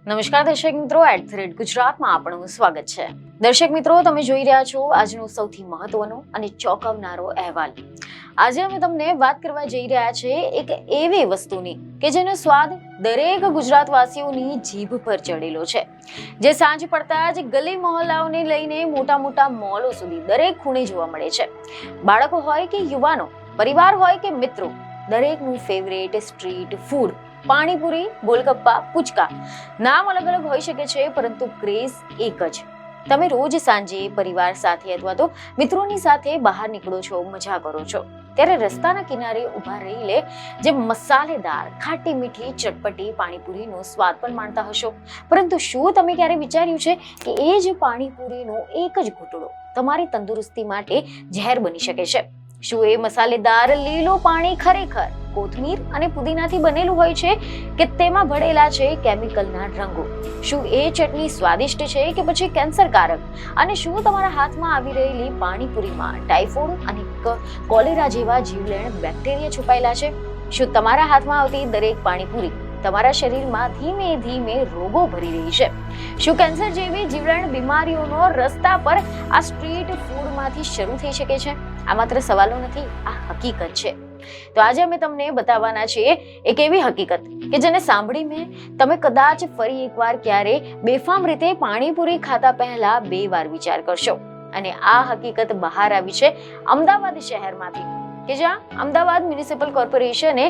નમસ્કાર દર્શક મિત્રો, @ગુજરાતમાં આપનું સ્વાગત છે. દર્શક મિત્રો, તમે જોઈ રહ્યા છો આજનો સૌથી મહત્વનો અને ચોંકાવનારો અહેવાલ. આજે અમે તમને વાત કરવા જઈ રહ્યા છે એક એવી વસ્તુની કે જેનો સ્વાદ દરેક ગુજરાતવાસીઓની જીભ પર ચડેલો છે, જે સાંજ પડતા જ ગલી મહોલ્લાઓને લઈને મોટા મોટા મોલો સુધી દરેક ખૂણે જોવા મળે છે. બાળકો હોય કે યુવાનો, પરિવાર હોય કે મિત્રો, દરેકનું favourite street food panipuri, golgappa, puchka. નામ અલગ અલગ હોઈ શકે છે, પરંતુ ક્રેઝ એક જ. તમે રોજ સાંજે પરિવાર સાથે અથવા તો મિત્રોની સાથે બહાર નીકળો છો, મજા કરો છો, ત્યારે રસ્તાના કિનારે ઊભા રહીને જે મસાલેદાર, ખાટી મીઠી, ચટપટી પાણીપુરીનો સ્વાદ પણ માણતા હશો. પરંતુ શું તમે ક્યારે વિચાર્યું છે કે એ જ પાણીપુરીનો એક જ ઘૂંટડો તમારી તંદુરસ્તી માટે ઝેર બની શકે છે? શું એ મસાલેદાર લીલું પાણી ખરેખર કોથમીર અને પુદીનાથી બનેલું હોય છે કે તેમાં ભળેલા છે કેમિકલના રંગો? શું એ ચટણી સ્વાદિષ્ટ છે કે પછી કેન્સરકારક? અને શું તમારા હાથમાં આવી રહેલી પાણીપુરીમાં ટાઇફોઇડ અને કોલેરા જેવા જીવલેણ બેક્ટેરિયા છુપાયેલા છે? શું તમારા હાથમાં આવતી દરેક પાણીપુરી તમારા શરીરમાં ધીમે ધીમે રોગો ભરી રહી છે? શું કેન્સર જેવી જીવલેણ બીમારીઓનો રસ્તા પર આ સ્ટ્રીટ ફૂડમાંથી શરૂ થઈ શકે છે? આ માત્ર સવાલો નથી, આ હકીકત છે. તો આજે અમે તમને બતાવવાના છીએ એક એવી હકીકત કે જેને સાંભળીને તમે કદાચ ફરી એકવાર ક્યારે બેફામ રીતે પાણીપુરી ખાતા પહેલા 2 વાર વિચાર કરશો. અને આ હકીકત બહાર આવી છે અમદાવાદ શહેરમાંથી, કે જ્યાં અમદાવાદ મ્યુનિસિપલ કોર્પોરેશને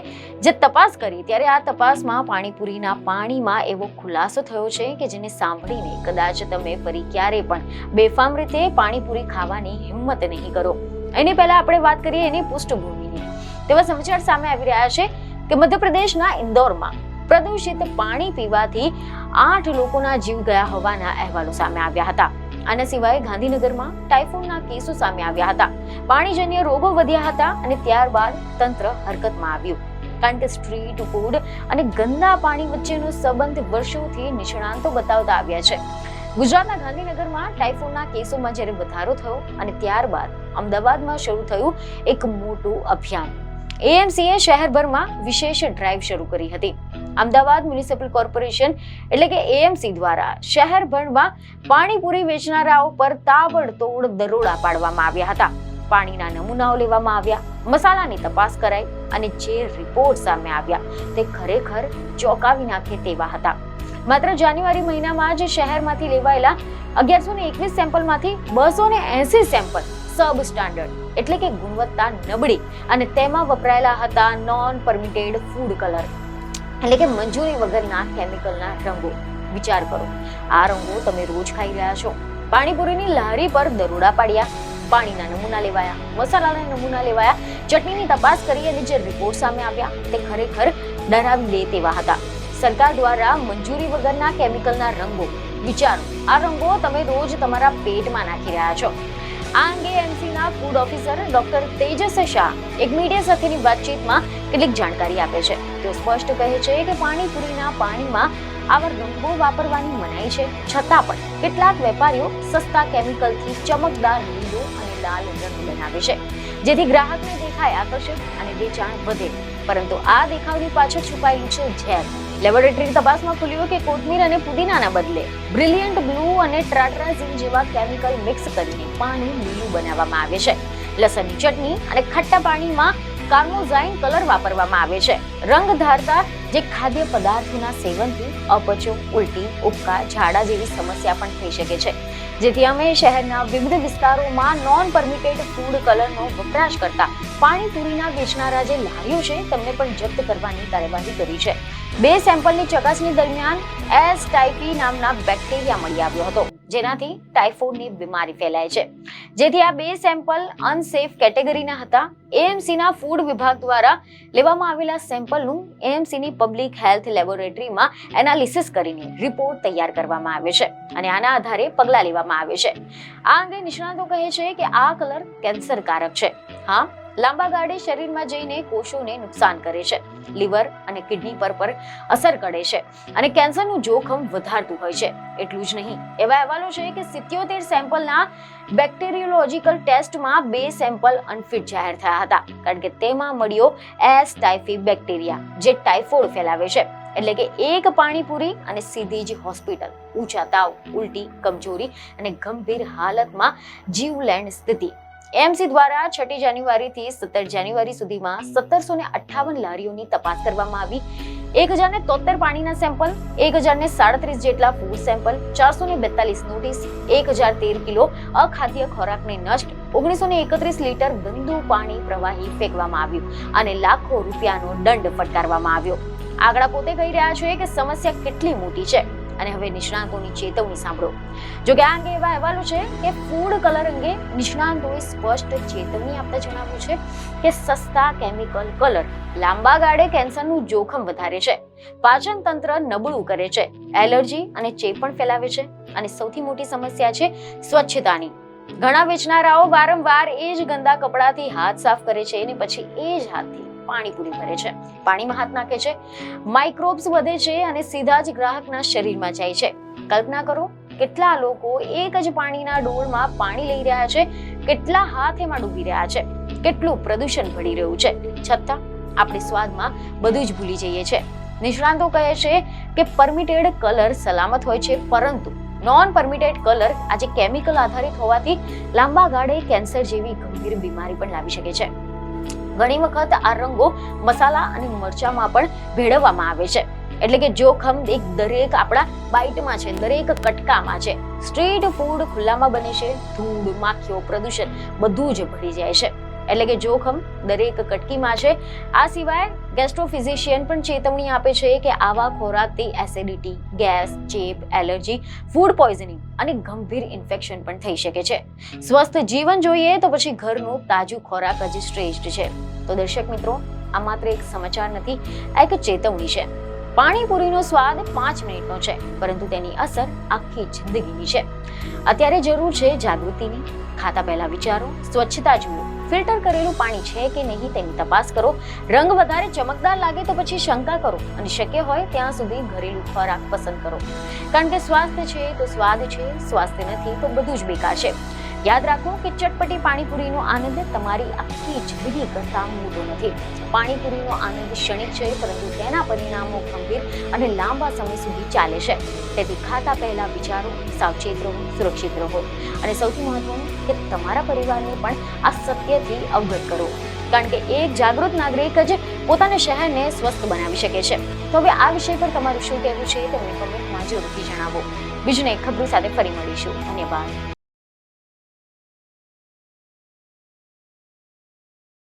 જે તપાસ કરી ત્યારે આ તપાસમાં પાણીપુરીના પાણીમાં એવો ખુલાસો થયો છે કે જેને સાંભળીને કદાચ તમે ફરી ક્યારે પણ બેફામ રીતે પાણીપુરી ખાવાની હિંમત નહીં કરો. એની પહેલા આપણે વાત કરીએ એની પૃષ્ઠભૂમિની. તેવા સમાચાર સામે આવી રહ્યા છે કે મધ્યપ્રદેશના ઇન્દોરમાં પ્રદૂષિત પાણી પીવાથી 8 લોકોના જીવ ગયા હોવાના અહેવાલો સામે આવ્યા હતા. આના સિવાય ગાંધીનગરમાં ટાઇફોઇડના કેસો સામે આવ્યા હતા. પાણીજન્ય રોગો વધ્યા હતા અને ત્યારબાદ તંત્ર હરકતમાં આવ્યું, કારણ કે સ્ટ્રીટ ફૂડ અને ગંદા પાણી વચ્ચેનો સંબંધ વર્ષોથી નિષ્ણાંતો બતાવતા આવ્યા છે. ગુજરાતના ગાંધીનગરમાં ટાઇફોઇડના કેસોમાં જ્યારે વધારો થયો અને ત્યારબાદ અમદાવાદમાં શરૂ થયું એક મોટું અભિયાન. એએમસીએ શહેરભરમાં વિશેષ ડ્રાઈવ શરૂ કરી હતી. અમદાવાદ મ્યુનિસિપલ કોર્પોરેશન એટલે કે એએમસી દ્વારા શહેરભરમાં પાણીપુરી વેચનારાઓ પર તાબડતોડ દરોડા પાડવામાં આવ્યા હતા. પાણીના નમૂનાઓ લેવામાં આવ્યા, મસાલાની તપાસ કરાઈ અને જે રિપોર્ટ સામે આવ્યા તે ખરેખર ચોંકાવી નાખે તેવા હતા. માત્ર જાન્યુઆરી મહિનામાં જ શહેરમાંથી લેવાયેલા 1121 સેમ્પલમાંથી 280 સેમ્પલ સબ સ્ટાન્ડર્ડ એટલે કે ગુણવત્તા નબળી અને તેમાં વપરાયેલા હતા નોન પરમિટેડ ફૂડ કલર એટલે કે મંજૂરી વગરના કેમિકલના રંગો. વિચાર કરો, આ રંગો તમે રોજ ખાઈ રહ્યા છો. પાણીપુરીની લારી પર દરોડા પાડ્યા, પાણીના નમૂના લેવાયા, મસાલાના નમૂના લેવાયા, ચટણીની તપાસ કરી અને જે રિપોર્ટ સામે આવ્યા તે ખરેખર ડરાવી દે તેવા હતા. સરકાર દ્વારા મંજૂરી વગરના કેમિકલના રંગો. વિચારો, આ રંગો તમે રોજ તમારા પેટમાં નાખી રહ્યા છો. આ અંગે એમસીના food officer doctor Tejas Shah એક મીડિયા સાથેની વાતચીતમાં કેટલીક જાણકારી આપે છે. તેઓ સ્પષ્ટ કહે છે કે પાણીપુરીના પાણીમાં આવા રંગો વાપરવાની મનાઈ છે, છતાં પણ કેટલાક વેપારીઓ સસ્તા કેમિકલથી ચમકદાર લીલો અને લાલ રંગ બનાવે છે, જેથી ગ્રાહકને દેખાય આકર્ષક અને વેચાણ વધે. પરંતુ આ દેખાવની પાછળ છુપાયેલું છે ઝેર. લેબોરેટરી તપાસમાં ખુલ્યું કે કોથમીર અને પુદીનાના બદલે બ્રિલિયન્ટ બ્લુ અને ટ્રાટ્રાઝીન જેવા કેમિકલ મિક્સ કરીને પાણી લીલું બનાવવામાં આવે છે. લસણની ચટણી અને ખટ્ટા પાણીમાં કાર્મોઝાઇન કલર વાપરવામાં આવે છે. રંગ ધારતા જે ખાદ્ય પદાર્થોના સેવનથી અપચો, ઉલટી, ઉબકા, ઝાડા જેવી સમસ્યા પણ થઈ શકે છે. જેથી અમે શહેરના વિવિધ વિસ્તારોમાં નોન પરમિટેડ ફૂડ કલરનો વપરાશ કરતા પાણીપુરીના વેચનારા જે લારીઓ છે તેમને પણ જપ્ત કરવાની કાર્યવાહી કરી છે. 2 સેમ્પલની ચકાસણી દરમિયાન એસ ટાઇફી નામના બેક્ટેરિયા મળી આવ્યો હતો, જેનાથી ટાઇફોઇડની બીમારી ફેલાય છે. જેથી આ 2 સેમ્પલ અનસેફ કેટેગરીના હતા. એએમસીના ફૂડ વિભાગ દ્વારા લેવામાં આવેલા સેમ્પલનું એએમસીની પબ્લિક હેલ્થ લેબોરેટરીમાં એનાલિસિસ કરીને રિપોર્ટ તૈયાર કરવામાં આવે છે અને આના આધારે પગલાં લેવામાં આવે છે. આ અંગે નિષ્ણાતો કહે છે કે આ કલર કેન્સરકારક છે. હા, લાંબા ગાળે શરીરમાં જઈને કોષોને નુકસાન કરે છે, લીવર અને કિડની પર અસર કરે છે અને કેન્સરનું જોખમ વધારતું હોય છે. એટલું જ નહીં, એવા અહેવાલો છે કે 77 સેમ્પલના બેક્ટેરિયોલોજીકલ ટેસ્ટમાં 2 સેમ્પલ અનફિટ જાહેર થયા હતા, કારણ કે તેમાં મળ્યો એસ ટાઇફી બેક્ટેરિયા, જે ટાઇફોઇડ ફેલાવે છે. એટલે કે એક પાણીપુરી અને સીધી જ હોસ્પિટલ, ઊંચા તાવ, ઉલટી, કમજોરી અને ગંભીર હાલતમાં જીવલેણ સ્થિતિ. એએમસી દ્વારા 6 જાન્યુઆરી થી 17 જાન્યુઆરી સુધીમાં 1758 લારીઓની તપાસ કરવામાં આવી. 1073 પાણીના સેમ્પલ, 1037 જેટલા ફૂડ સેમ્પલ, 442 નોટિસ, 1013 કિલો અખાદ્ય ખોરાકને નષ્ટ, 1931 લીટર ગંદુ પાણી પ્રવાહી ફેંકવામાં આવ્યું અને લાખો રૂપિયાનો દંડ ફટકારવામાં આવ્યો. આંકડા પોતે કહી રહ્યા છે કે સમસ્યા કેટલી મોટી છે અને હવે નિષ્ણાતોની ચેતવણી સાંભળો. જો કે આ અંગે એવા અહેવાલો છે કે ફૂડ કલર અંગે નિષ્ણાતોએ સ્પષ્ટ ચેતવણી આપતા જણાવ્યું છે કે સસ્તા કેમિકલ કલર લાંબા ગાળે કેન્સરનું જોખમ વધારે છે, પાચન તંત્ર નબળું કરે છે, એલર્જી અને ચેપ પણ ફેલાવે છે અને સૌથી મોટી સમસ્યા છે સ્વચ્છતાની. ઘણા વેચનારાઓ વારંવાર એ જ ગંદા કપડાથી હાથ સાફ કરે છે અને પછી એ જ હાથથી પાણીપુરી ભરે છે, પાણીમાં હાથ નાખે છે, માઇક્રોબ્સ વધે છે અને સીધા જ ગ્રાહકના શરીરમાં જાય છે. કલ્પના કરો, કેટલા લોકો એક જ પાણીના ડોળમાં પાણી લઈ રહ્યા છે, કેટલા હાથ એમાં ડૂબી રહ્યા છે, કેટલું પ્રદૂષણ ભળી રહ્યું છે, છતાં આપણે સ્વાદમાં બધું જ ભૂલી જઈએ છીએ. નિષ્ણાતો કહે છે કે પરમિટેડ કલર સલામત હોય છે, પરંતુ નોન પરમિટેડ કલર આજે કેમિકલ આધારિત હોવાથી લાંબા ગાળે કેન્સર જેવી ગંભીર બીમારી પણ લાવી શકે છે. ઘણી વખત આ રંગો મસાલા અને મરચામાં પણ ભેળવવામાં આવે છે, એટલે કે જોખમ દરેક આપણા બાઈટમાં છે, દરેક કટકામાં છે. સ્ટ્રીટ ફૂડ ખુલ્લામાં બને છે, ધૂળ, માખીઓ, પ્રદૂષણ બધું જ ભળી જાય છે, એટલે કે જોખમ દરેક કટકીમાં છે. આ સિવાય ગેસ્ટ્રોફિઝિશિયન પણ ચેતવણી આપે છે કે આવા ખોરાકથી એસિડિટી, ગેસ, ચેપ, એલર્જી, ફૂડ પોઈઝનિંગ અને ગંભીર ઇન્ફેક્શન પણ થઈ શકે છે. સ્વસ્થ જીવન જોઈએ તો પછી ઘરનું તાજું ખોરાક જ શ્રેષ્ઠ છે. તો દર્શક મિત્રો, આ માત્ર એક સમાચાર નથી, આ એક ચેતવણી છે. પાણીપુરીનો સ્વાદ 5 મિનિટનો છે, પરંતુ તેની અસર આખી જિંદગીની છે. અત્યારે જરૂર છે જાગૃતિની. ખાતા પહેલા વિચારો, સ્વચ્છતા જુઓ, ફિલ્ટર કરેલું પાણી છે કે નહીં તેની તપાસ કરો, રંગ વધારે ચમકદાર લાગે તો પછી શંકા કરો અને શક્ય હોય ત્યાં સુધી ઘરેલું ખોરાક પસંદ કરો. કારણ કે સ્વાસ્થ્ય છે તો સ્વાદ છે, સ્વાસ્થ્ય નથી તો બધું જ બેકાર છે. યાદ રાખો કે ચટપટી પાણીપુરીનો આનંદ તમારી આખી જિંદગી કરતા મોટો નથી. પાણીપુરીનો આનંદ ક્ષણિક છે, પરંતુ તેના પરિણામો ગંભીર અને લાંબા સમય સુધી ચાલે છે. તેથી ખાતા પહેલા વિચારો, સાવચેત રહો, સુરક્ષિત રહો અને સૌથી મહત્વનું કે તમારા પરિવારને પણ આ સત્યથી અવગત કરો. કારણ કે એક જાગૃત નાગરિક જ પોતાના શહેરને સ્વસ્થ બનાવી શકે છે. તો હવે આ વિષય પર તમારું શું કહેવું છે તમને કમેન્ટમાં જરૂરથી જણાવો. બીજું એક ખબર સાથે ફરી મળીશું. ધન્યવાદ.